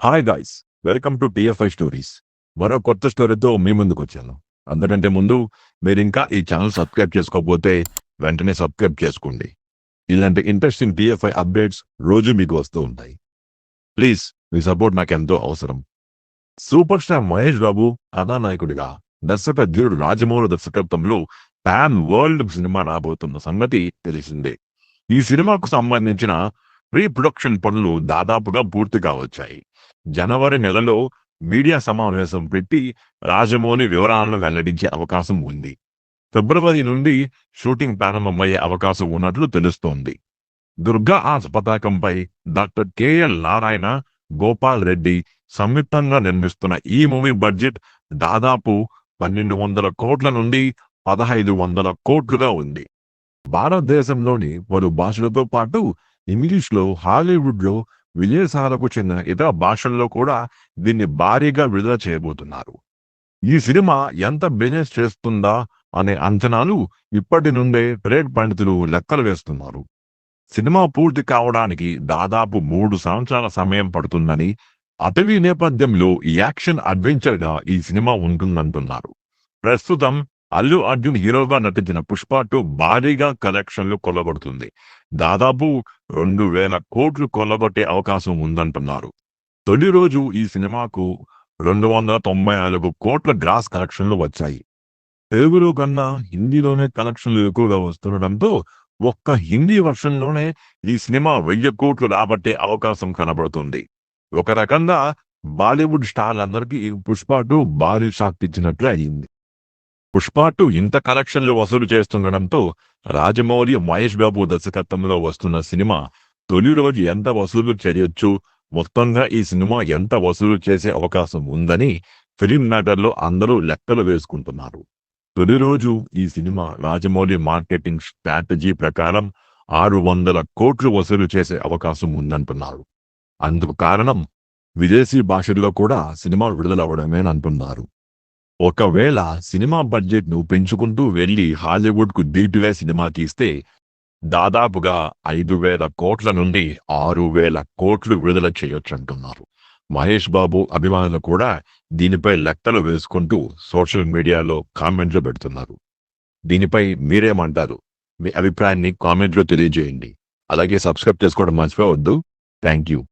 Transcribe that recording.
Hi guys, welcome to TFI stories. మరో కొత్త స్టోరీతో మీ ముందుకు వచ్చాను. అందకంటే ముందు మీరు ఇంకా ఈ ఛానల్ సబ్స్క్రైబ్ చేసుకోకపోతే వెంటనే సబ్స్క్రైబ్ చేసుకోండి. ఇలాంటి ఇంట్రెస్టింగ్ టిఎఫ్ఐ అప్డేట్స్ రోజు మీకు వస్తూ ఉంటాయి. ప్లీజ్ మీ సపోర్ట్ నాకు ఎంతో అవసరం. సూపర్ స్టార్ మహేష్ బాబు కథానాయకుడిగా దర్శకధీరుడు రాజమౌళి దర్శకత్వంలో పాన్ వరల్డ్ సినిమా రాబోతున్న సంగతి తెలిసిందే. ఈ సినిమాకు సంబంధించిన ప్రీ ప్రొడక్షన్ పనులు దాదాపుగా పూర్తిగా వచ్చాయి. జనవరి నెలలో మీడియా సమావేశం పెట్టి రాజమౌళి వివరాలను వెల్లడించే అవకాశం ఉంది. ఫిబ్రవరి నుండి షూటింగ్ ప్రారంభమయ్యే అవకాశం ఉన్నట్లు తెలుస్తోంది. దుర్గా ఆర్ట్స్ పతాకంపై డాక్టర్ కెఎల్ నారాయణ, గోపాల్ రెడ్డి సంయుక్తంగా నిర్మిస్తున్న ఈ మూవీ బడ్జెట్ దాదాపు 1200 కోట్ల నుండి 1500 కోట్లుగా ఉంది. భారతదేశంలోని పలు భాషలతో పాటు ఇంగ్లీష్లో, హాలీవుడ్లో, విదేశాలకు చెందిన ఇతర భాషల్లో కూడా దీన్ని భారీగా విడుదల చేయబోతున్నారు. ఈ సినిమా ఎంత బిజినెస్ చేస్తుందా అనే అంచనాలు ఇప్పటి నుండే ట్రేడ్ పండితులు లెక్కలు వేస్తున్నారు. సినిమా పూర్తి కావడానికి దాదాపు 3 సంవత్సరాల సమయం పడుతుందని, అటవీ నేపథ్యంలో యాక్షన్ అడ్వెంచర్ గా ఈ సినిమా ఉంటుందంటున్నారు. ప్రస్తుతం అల్లు అర్జున్ హీరోగా నటించిన పుష్ప 2 భారీగా కలెక్షన్లు కొల్లగొడుతుంది. దాదాపు 2000 కోట్లు కొల్లగొట్టే అవకాశం ఉందంటున్నారు. తొలి రోజు ఈ సినిమాకు 294 కోట్ల గ్రాస్ కలెక్షన్లు వచ్చాయి. తెలుగులో కన్నా హిందీలోనే కలెక్షన్లు ఎక్కువగా వస్తుండటంతో ఒక్క హిందీ వర్షన్లోనే ఈ సినిమా 1000 కోట్లు రాబట్టే అవకాశం కనబడుతుంది. ఒక రకంగా బాలీవుడ్ స్టార్లందరికీ పుష్ప 2 భారీ షాక్ ఇచ్చినట్లు అయింది. పుష్ప 2 ఇంత కలెక్షన్లు వసూలు చేస్తుండటంతో రాజమౌళి, మహేష్ బాబు దర్శకత్వంలో వస్తున్న సినిమా తొలి రోజు ఎంత వసూలు చేయొచ్చు, మొత్తంగా ఈ సినిమా ఎంత వసూలు చేసే అవకాశం ఉందని ఫిలిం మ్యాటర్లో అందరూ లెక్కలు వేసుకుంటున్నారు. తొలి రోజు ఈ సినిమా రాజమౌళి మార్కెటింగ్ స్ట్రాటజీ ప్రకారం 600 కోట్లు వసూలు చేసే అవకాశం ఉందంటున్నారు. అందుకు కారణం విదేశీ భాషల్లో కూడా సినిమా విడుదలవ్వడమేనంటున్నారు. ఒకవేళ సినిమా బడ్జెట్ ను పెంచుకుంటూ వెళ్లి హాలీవుడ్ కు దీటుగా సినిమా తీస్తే దాదాపుగా 5000 కోట్ల నుండి 6000 కోట్లు విడుదల చేయొచ్చంటున్నారు. మహేష్ బాబు అభిమానులు కూడా దీనిపై లెక్కలు వేసుకుంటూ సోషల్ మీడియాలో కామెంట్లు పెడుతున్నారు. దీనిపై మీరేమంటారు? మీ అభిప్రాయాన్ని కామెంట్లో తెలియజేయండి. అలాగే సబ్స్క్రైబ్ చేసుకోవడం మర్చిపోవద్దు. Thank you.